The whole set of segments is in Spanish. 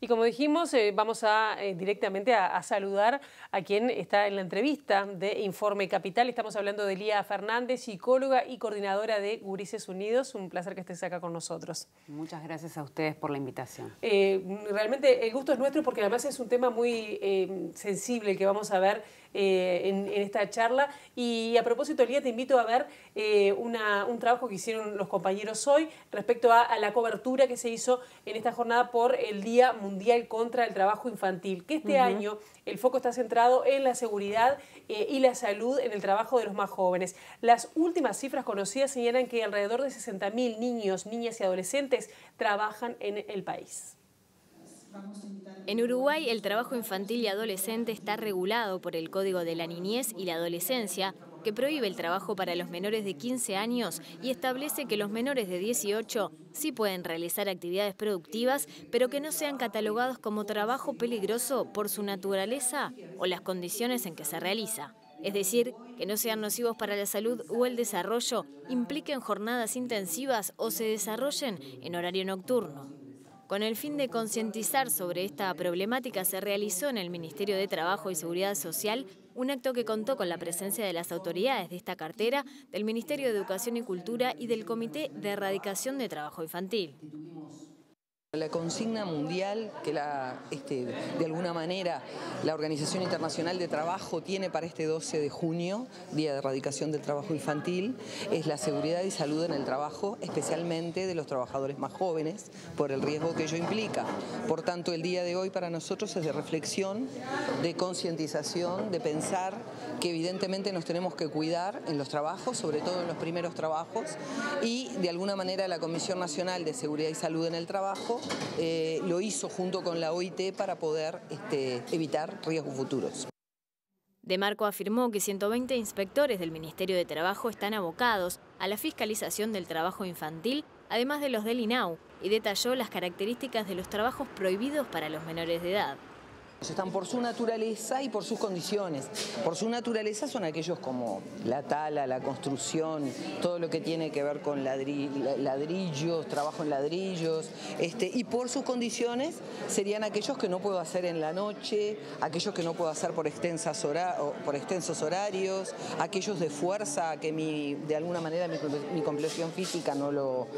Y como dijimos, vamos a directamente a saludar a quien está en la entrevista de Informe Capital. Estamos hablando de Lía Fernández, psicóloga y coordinadora de Gurises Unidos. Un placer que estés acá con nosotros. Muchas gracias a ustedes por la invitación. Realmente el gusto es nuestro porque además es un tema muy sensible el que vamos a ver en esta charla. Y a propósito, Lía, te invito a ver un trabajo que hicieron los compañeros hoy respecto a la cobertura que se hizo en esta jornada por el Día Mundial contra el Trabajo Infantil, que este año el foco está centrado en la seguridad y la salud en el trabajo de los más jóvenes. Las últimas cifras conocidas señalan que alrededor de 60.000 niños, niñas y adolescentes trabajan en el país. En Uruguay, el trabajo infantil y adolescente está regulado por el Código de la Niñez y la Adolescencia, que prohíbe el trabajo para los menores de 15 años y establece que los menores de 18 sí pueden realizar actividades productivas, pero que no sean catalogados como trabajo peligroso por su naturaleza o las condiciones en que se realiza. Es decir, que no sean nocivos para la salud o el desarrollo, impliquen jornadas intensivas o se desarrollen en horario nocturno. Con el fin de concientizar sobre esta problemática, se realizó en el Ministerio de Trabajo y Seguridad Social un acto que contó con la presencia de las autoridades de esta cartera, del Ministerio de Educación y Cultura y del Comité de Erradicación de Trabajo Infantil. La consigna mundial que de alguna manera la Organización Internacional de Trabajo tiene para este 12 de junio, Día de Erradicación del Trabajo Infantil, es la seguridad y salud en el trabajo, especialmente de los trabajadores más jóvenes, por el riesgo que ello implica. Por tanto, el día de hoy para nosotros es de reflexión, de concientización, de pensar que evidentemente nos tenemos que cuidar en los trabajos, sobre todo en los primeros trabajos, y de alguna manera la Comisión Nacional de Seguridad y Salud en el Trabajo lo hizo junto con la OIT para poder evitar riesgos futuros. De Marco afirmó que 120 inspectores del Ministerio de Trabajo están abocados a la fiscalización del trabajo infantil, además de los del INAU, y detalló las características de los trabajos prohibidos para los menores de edad. Están por su naturaleza y por sus condiciones. Por su naturaleza son aquellos como la tala, la construcción, todo lo que tiene que ver con ladrillos, trabajo en ladrillos, y por sus condiciones serían aquellos que no puedo hacer en la noche, aquellos que no puedo hacer por extensos horarios, aquellos de fuerza que de alguna manera mi complexión física no lo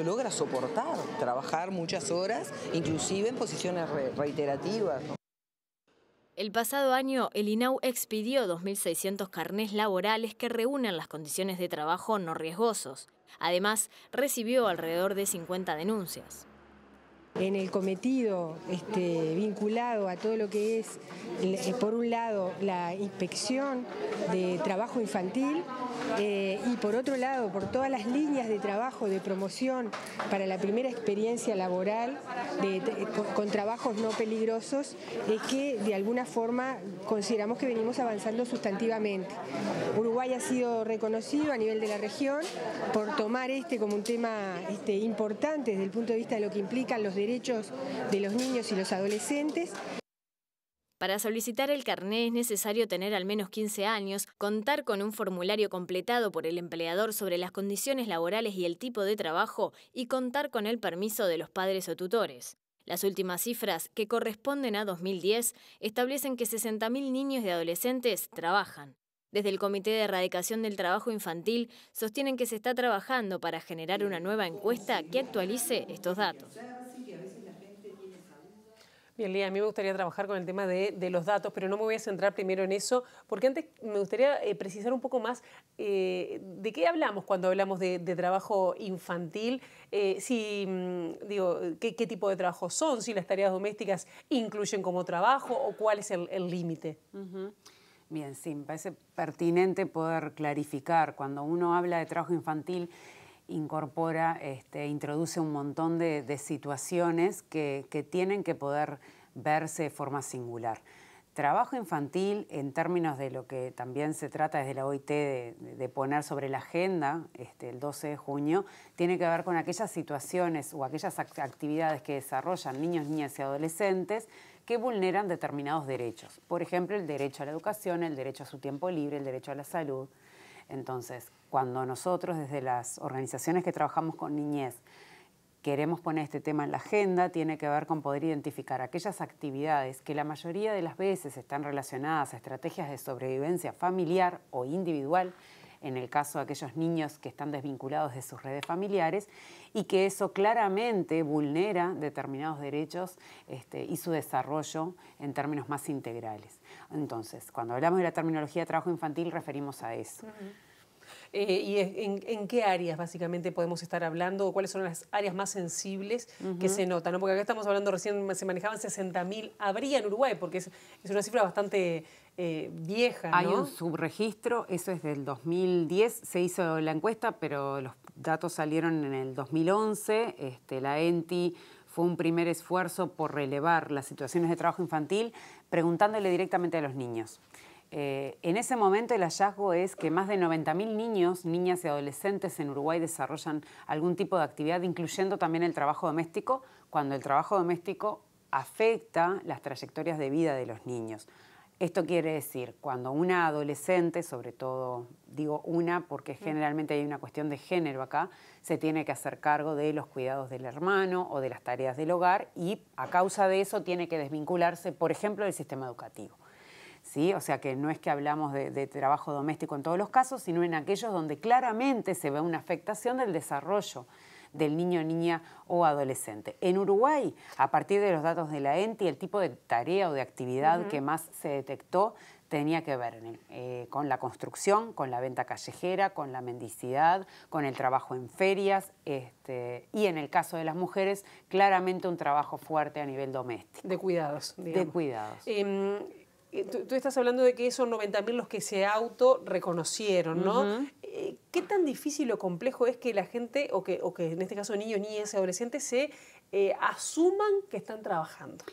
logra soportar, trabajar muchas horas, inclusive en posiciones reiterativas. El pasado año, el INAU expidió 2.600 carnés laborales que reúnen las condiciones de trabajo no riesgosos. Además, recibió alrededor de 50 denuncias. En el cometido vinculado a todo lo que es, por un lado, la inspección de trabajo infantil y por otro lado, por todas las líneas de trabajo de promoción para la primera experiencia laboral con trabajos no peligrosos, es que de alguna forma consideramos que venimos avanzando sustantivamente. Uruguay ha sido reconocido a nivel de la región por tomar como un tema importante desde el punto de vista de lo que implican los derechos de los niños y los adolescentes. Para solicitar el carné es necesario tener al menos 15 años, contar con un formulario completado por el empleador sobre las condiciones laborales y el tipo de trabajo y contar con el permiso de los padres o tutores. Las últimas cifras, que corresponden a 2010, establecen que 60.000 niños y adolescentes trabajan. Desde el Comité de Erradicación del Trabajo Infantil sostienen que se está trabajando para generar una nueva encuesta que actualice estos datos. Bien, Lía, a mí me gustaría trabajar con el tema de los datos, pero no me voy a centrar primero en eso, porque antes me gustaría precisar un poco más de qué hablamos cuando hablamos de trabajo infantil, qué tipo de trabajo son, si las tareas domésticas incluyen como trabajo o cuál es el límite. Bien, sí, me parece pertinente poder clarificar. Cuando uno habla de trabajo infantil, introduce un montón de situaciones que tienen que poder verse de forma singular. Trabajo infantil, en términos de lo que también se trata desde la OIT de poner sobre la agenda el 12 de junio, tiene que ver con aquellas situaciones o aquellas actividades que desarrollan niños, niñas y adolescentes que vulneran determinados derechos. Por ejemplo, el derecho a la educación, el derecho a su tiempo libre, el derecho a la salud. Entonces, cuando nosotros desde las organizaciones que trabajamos con niñez queremos poner este tema en la agenda tiene que ver con poder identificar aquellas actividades que la mayoría de las veces están relacionadas a estrategias de sobrevivencia familiar o individual, en el caso de aquellos niños que están desvinculados de sus redes familiares, y que eso claramente vulnera determinados derechos y su desarrollo en términos más integrales. Entonces, cuando hablamos de la terminología de trabajo infantil, referimos a eso. ¿Y en qué áreas básicamente podemos estar hablando o cuáles son las áreas más sensibles que se notan, ¿no? Porque acá estamos hablando, recién se manejaban 60.000, habría en Uruguay, porque es una cifra bastante vieja, ¿no? Hay un subregistro, eso es del 2010, se hizo la encuesta, pero los datos salieron en el 2011, la ENTI fue un primer esfuerzo por relevar las situaciones de trabajo infantil preguntándole directamente a los niños. En ese momento el hallazgo es que más de 90.000 niños, niñas y adolescentes en Uruguay desarrollan algún tipo de actividad, incluyendo también el trabajo doméstico, cuando el trabajo doméstico afecta las trayectorias de vida de los niños. Esto quiere decir, cuando una adolescente, sobre todo digo una porque generalmente hay una cuestión de género acá, se tiene que hacer cargo de los cuidados del hermano o de las tareas del hogar y a causa de eso tiene que desvincularse, por ejemplo, del sistema educativo. ¿Sí? O sea que no es que hablamos de trabajo doméstico en todos los casos, sino en aquellos donde claramente se ve una afectación del desarrollo del niño, niña o adolescente. En Uruguay, a partir de los datos de la ENTI, el tipo de tarea o de actividad que más se detectó tenía que ver con la construcción, con la venta callejera, con la mendicidad, con el trabajo en ferias y en el caso de las mujeres, claramente un trabajo fuerte a nivel doméstico. De cuidados, digamos. De cuidados. Tú estás hablando de que son 90.000 los que se auto-reconocieron, ¿no? ¿Qué tan difícil o complejo es que la gente, o que en este caso niños, niñas y adolescentes, se asuman que están trabajando?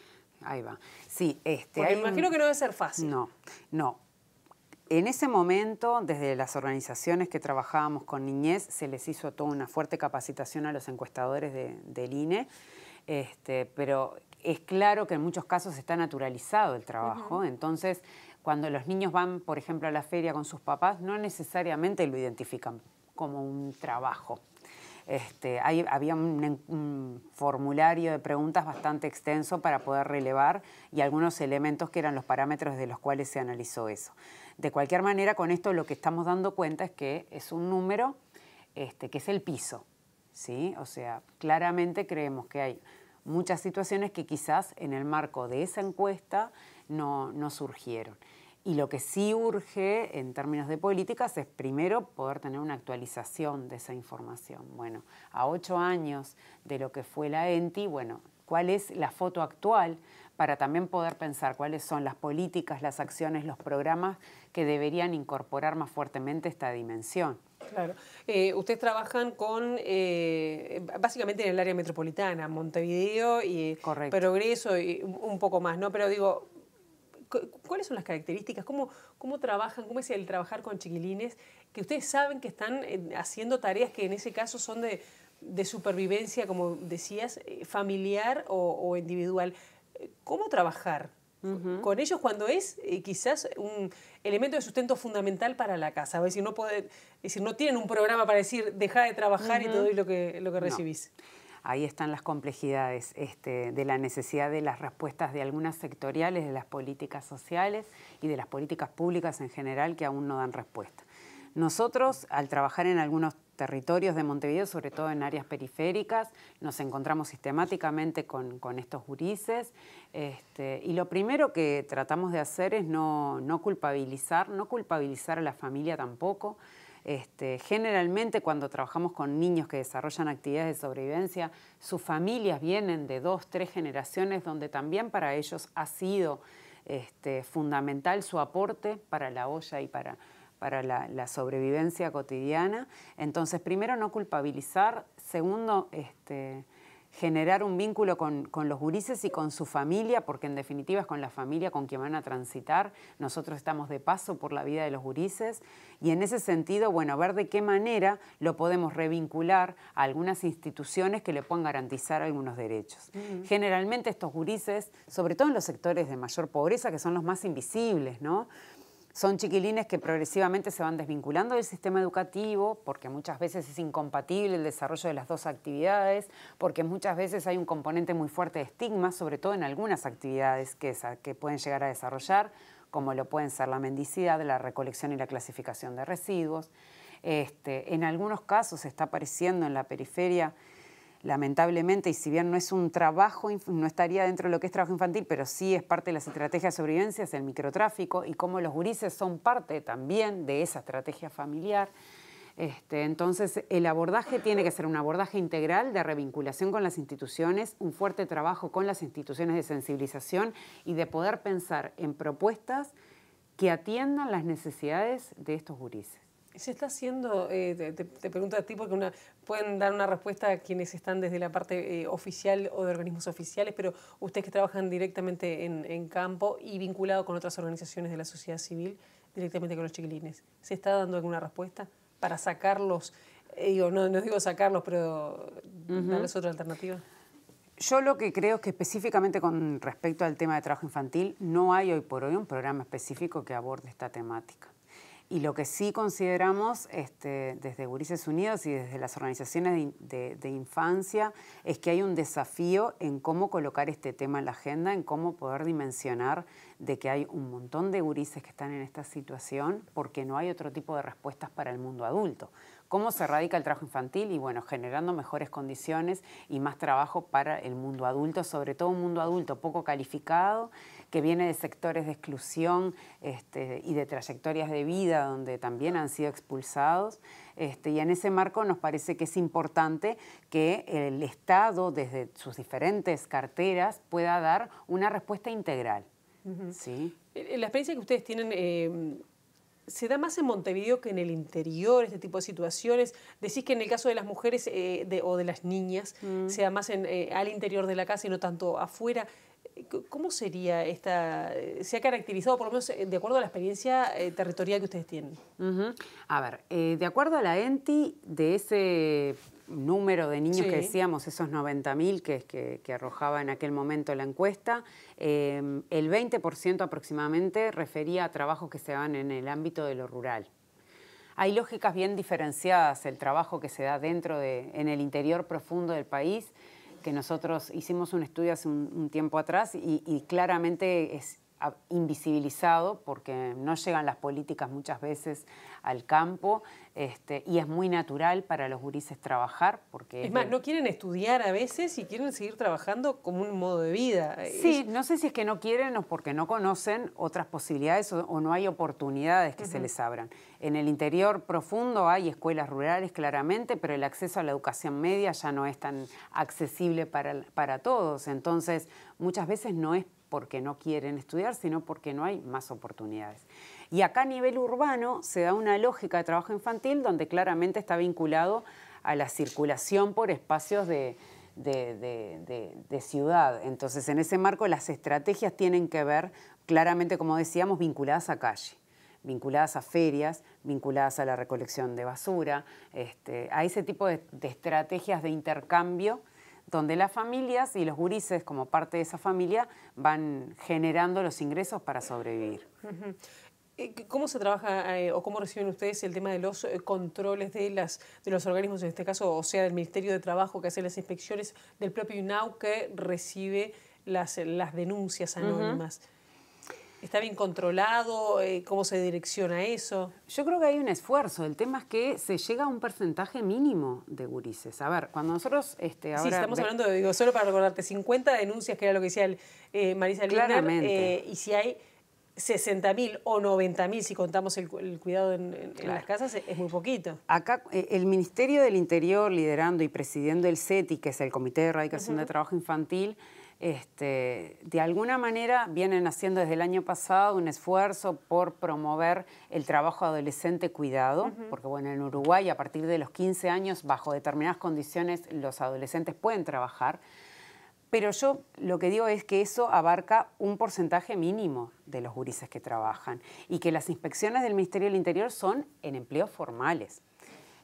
Ahí va. Sí, porque me imagino que no debe ser fácil. No. En ese momento, desde las organizaciones que trabajábamos con niñez, se les hizo toda una fuerte capacitación a los encuestadores del INE, pero es claro que en muchos casos está naturalizado el trabajo, entonces cuando los niños van, por ejemplo, a la feria con sus papás, no necesariamente lo identifican como un trabajo. Había un formulario de preguntas bastante extenso para poder relevar y algunos elementos que eran los parámetros de los cuales se analizó eso. De cualquier manera, con esto lo que estamos dando cuenta es que es un número que es el piso, ¿sí? O sea, claramente creemos que hay muchas situaciones que quizás en el marco de esa encuesta no surgieron. Y lo que sí urge en términos de políticas es primero poder tener una actualización de esa información. Bueno, a 8 años de lo que fue la ENTI, bueno, ¿cuál es la foto actual? Para también poder pensar cuáles son las políticas, las acciones, los programas que deberían incorporar más fuertemente esta dimensión. Claro. Ustedes trabajan con, básicamente en el área metropolitana, Montevideo y Correcto. Progreso y un poco más, ¿no? Pero digo, ¿cuáles son las características? ¿Cómo trabajan? ¿Cómo es el trabajar con chiquilines? Que ustedes saben que están haciendo tareas que en ese caso son de supervivencia, como decías, familiar o individual. ¿Cómo trabajar con ellos cuando es quizás un elemento de sustento fundamental para la casa? Es decir, no tienen un programa para decir, deja de trabajar y te doy lo que recibís. No. Ahí están las complejidades de la necesidad de las respuestas de algunas sectoriales, de las políticas sociales y de las políticas públicas en general que aún no dan respuesta. Nosotros, al trabajar en algunos territorios de Montevideo, sobre todo en áreas periféricas, nos encontramos sistemáticamente con estos gurises y lo primero que tratamos de hacer es no culpabilizar a la familia tampoco. Generalmente cuando trabajamos con niños que desarrollan actividades de sobrevivencia, sus familias vienen de 2, 3 generaciones donde también para ellos ha sido fundamental su aporte para la olla y para la sobrevivencia cotidiana. Entonces, primero, no culpabilizar. Segundo, generar un vínculo con los gurises y con su familia, porque en definitiva es con la familia con quien van a transitar. Nosotros estamos de paso por la vida de los gurises y en ese sentido, bueno, ver de qué manera lo podemos revincular a algunas instituciones que le puedan garantizar algunos derechos. Generalmente estos gurises, sobre todo en los sectores de mayor pobreza, que son los más invisibles, ¿no?, Son chiquilines que progresivamente se van desvinculando del sistema educativo porque muchas veces es incompatible el desarrollo de las dos actividades, porque muchas veces hay un componente muy fuerte de estigma, sobre todo en algunas actividades que pueden llegar a desarrollar, como lo pueden ser la mendicidad, la recolección y la clasificación de residuos. En algunos casos está apareciendo en la periferia, lamentablemente, y si bien no es un trabajo, no estaría dentro de lo que es trabajo infantil, pero sí es parte de las estrategias de sobrevivencia, es el microtráfico, y cómo los gurises son parte también de esa estrategia familiar. Entonces, el abordaje tiene que ser un abordaje integral de revinculación con las instituciones, un fuerte trabajo con las instituciones de sensibilización y de poder pensar en propuestas que atiendan las necesidades de estos gurises. Se está haciendo, te pregunto a ti porque pueden dar una respuesta a quienes están desde la parte oficial o de organismos oficiales, pero ustedes que trabajan directamente en campo y vinculado con otras organizaciones de la sociedad civil, directamente con los chiquilines, ¿se está dando alguna respuesta para sacarlos? No digo sacarlos, pero darles otra alternativa. Yo lo que creo es que específicamente con respecto al tema de trabajo infantil, no hay hoy por hoy un programa específico que aborde esta temática. Y lo que sí consideramos desde Gurises Unidos y desde las organizaciones de infancia es que hay un desafío en cómo colocar este tema en la agenda, en cómo poder dimensionar de que hay un montón de gurises que están en esta situación porque no hay otro tipo de respuestas para el mundo adulto. ¿Cómo se erradica el trabajo infantil? Y bueno, generando mejores condiciones y más trabajo para el mundo adulto, sobre todo un mundo adulto poco calificado, que viene de sectores de exclusión y de trayectorias de vida donde también han sido expulsados. Y en ese marco nos parece que es importante que el Estado, desde sus diferentes carteras, pueda dar una respuesta integral. ¿Sí? La experiencia que ustedes tienen... ¿Se da más en Montevideo que en el interior este tipo de situaciones? Decís que en el caso de las mujeres o de las niñas se da más al interior de la casa y no tanto afuera. ¿Cómo sería esta? ¿Se ha caracterizado, por lo menos de acuerdo a la experiencia territorial que ustedes tienen? A ver, de acuerdo a la ENTI, de ese número de niños que decíamos, esos 90.000 que arrojaba en aquel momento la encuesta, el 20% aproximadamente refería a trabajos que se dan en el ámbito de lo rural. Hay lógicas bien diferenciadas, el trabajo que se da en el interior profundo del país, que nosotros hicimos un estudio hace un tiempo atrás y claramente es invisibilizado porque no llegan las políticas muchas veces al campo y es muy natural para los gurises trabajar. Porque es más, no quieren estudiar a veces y quieren seguir trabajando como un modo de vida. Sí, no sé si es que no quieren o porque no conocen otras posibilidades o no hay oportunidades que se les abran. En el interior profundo hay escuelas rurales claramente, pero el acceso a la educación media ya no es tan accesible para todos. Entonces, muchas veces no es porque no quieren estudiar, sino porque no hay más oportunidades. Y acá a nivel urbano se da una lógica de trabajo infantil donde claramente está vinculado a la circulación por espacios de ciudad. Entonces, en ese marco, las estrategias tienen que ver claramente, como decíamos, vinculadas a calle, vinculadas a ferias, vinculadas a la recolección de basura, a ese tipo de estrategias de intercambio donde las familias y los gurises, como parte de esa familia, van generando los ingresos para sobrevivir. ¿Cómo se trabaja o cómo reciben ustedes el tema de los controles de los organismos, en este caso, o sea, del Ministerio de Trabajo que hace las inspecciones, del propio INAU que recibe las denuncias anónimas? ¿Está bien controlado? ¿Cómo se direcciona eso? Yo creo que hay un esfuerzo. El tema es que se llega a un porcentaje mínimo de gurises. A ver, cuando nosotros... ahora sí, estamos hablando, solo para recordarte, 50 denuncias, que era lo que decía Marisa Lindner, y si hay 60.000 o 90.000, si contamos el cuidado en las casas, es muy poquito. Acá el Ministerio del Interior, liderando y presidiendo el CETI, que es el Comité de Erradicación de Trabajo Infantil, de alguna manera vienen haciendo desde el año pasado un esfuerzo por promover el trabajo adolescente cuidado, porque bueno, en Uruguay a partir de los 15 años, bajo determinadas condiciones, los adolescentes pueden trabajar, pero yo lo que digo es que eso abarca un porcentaje mínimo de los gurises que trabajan y que las inspecciones del Ministerio del Interior son en empleos formales.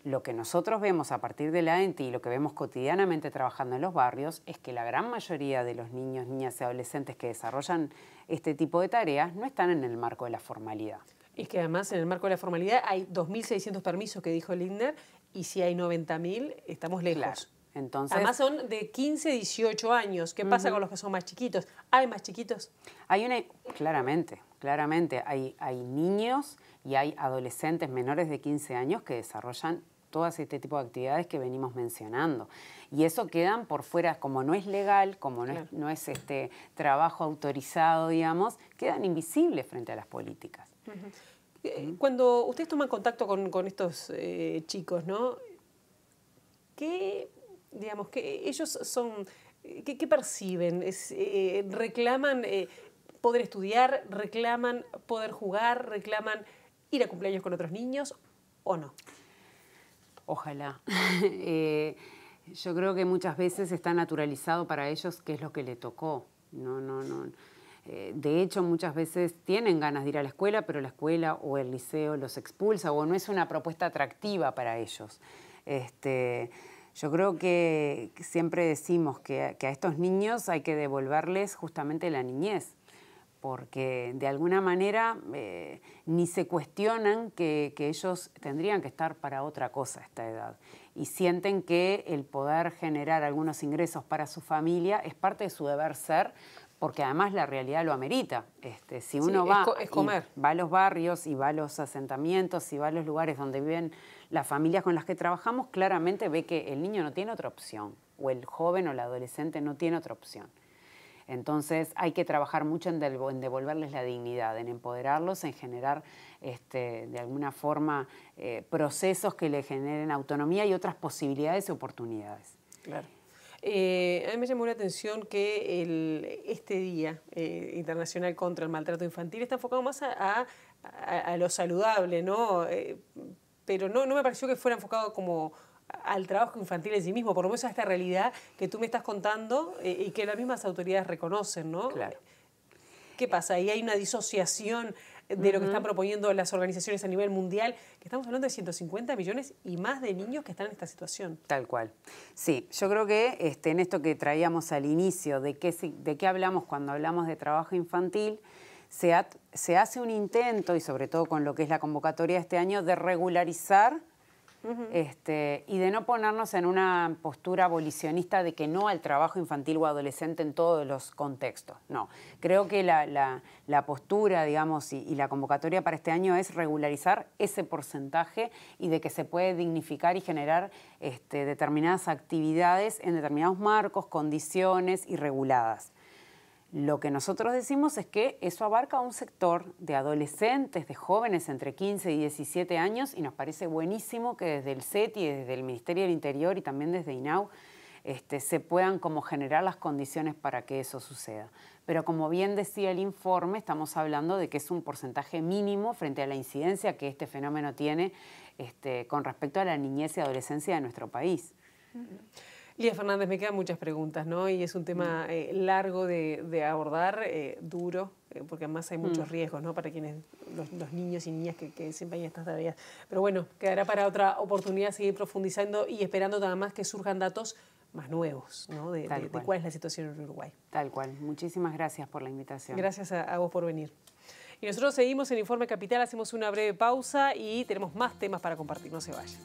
Lo que nosotros vemos a partir de la ENTI y lo que vemos cotidianamente trabajando en los barrios es que la gran mayoría de los niños, niñas y adolescentes que desarrollan este tipo de tareas no están en el marco de la formalidad. Es que además en el marco de la formalidad hay 2.600 permisos que dijo Lindner y si hay 90.000 estamos lejos. Claro. Entonces, además son de 15, 18 años. ¿Qué pasa con los que son más chiquitos? ¿Hay más chiquitos? Claramente. Hay niños y hay adolescentes menores de 15 años que desarrollan todas este tipo de actividades que venimos mencionando. Y eso quedan por fuera, como no es legal, como no es trabajo autorizado, digamos, quedan invisibles frente a las políticas. Cuando ustedes toman contacto con estos chicos, ¿no? ¿Qué ellos son, qué perciben? ¿Reclaman poder estudiar, reclaman poder jugar, reclaman ir a cumpleaños con otros niños o no? Ojalá. Yo creo que muchas veces está naturalizado para ellos qué es lo que le tocó. No. De hecho, muchas veces tienen ganas de ir a la escuela, pero la escuela o el liceo los expulsa o no es una propuesta atractiva para ellos. Yo creo que siempre decimos que a estos niños hay que devolverles justamente la niñez, porque de alguna manera ni se cuestionan que ellos tendrían que estar para otra cosa a esta edad y sienten que el poder generar algunos ingresos para su familia es parte de su deber ser, porque además la realidad lo amerita. Si uno va a los barrios y va a los asentamientos y va a los lugares donde viven las familias con las que trabajamos, claramente ve que el niño no tiene otra opción, o el joven o el adolescente no tiene otra opción. Entonces hay que trabajar mucho en devolverles la dignidad, en empoderarlos, en generar de alguna forma procesos que le generen autonomía y otras posibilidades y oportunidades. Claro. A mí me llamó la atención que este Día Internacional contra el Maltrato Infantil está enfocado más a lo saludable, ¿no? Pero no me pareció que fuera enfocado como al trabajo infantil en sí mismo, por lo menos a esta realidad que tú me estás contando y que las mismas autoridades reconocen, ¿no? Claro. ¿Qué pasa? Ahí hay una disociación de lo que están proponiendo las organizaciones a nivel mundial, que estamos hablando de 150 millones y más de niños que están en esta situación. Tal cual. Sí, yo creo que en esto que traíamos al inicio, de qué hablamos cuando hablamos de trabajo infantil, se hace un intento, y sobre todo con lo que es la convocatoria de este año, de regularizar y de no ponernos en una postura abolicionista de que no al trabajo infantil o adolescente en todos los contextos. No, creo que la postura, digamos, y la convocatoria para este año es regularizar ese porcentaje y de que se puede dignificar y generar determinadas actividades en determinados marcos, condiciones y reguladas. Lo que nosotros decimos es que eso abarca un sector de adolescentes, de jóvenes entre 15 y 17 años y nos parece buenísimo que desde el CETI y desde el Ministerio del Interior y también desde INAU se puedan como generar las condiciones para que eso suceda. Pero como bien decía el informe, estamos hablando de que es un porcentaje mínimo frente a la incidencia que este fenómeno tiene con respecto a la niñez y adolescencia de nuestro país. Lía Fernández, me quedan muchas preguntas, ¿no? Y es un tema largo de abordar, duro, porque además hay muchos riesgos, ¿no? Para quienes, los niños y niñas que desempeñan estas tareas. Pero bueno, quedará para otra oportunidad seguir profundizando y esperando nada más que surjan datos más nuevos, ¿no? De cuál es la situación en Uruguay. Tal cual. Muchísimas gracias por la invitación. Gracias a vos por venir. Y nosotros seguimos en Informe Capital, hacemos una breve pausa y tenemos más temas para compartir. No se vayan.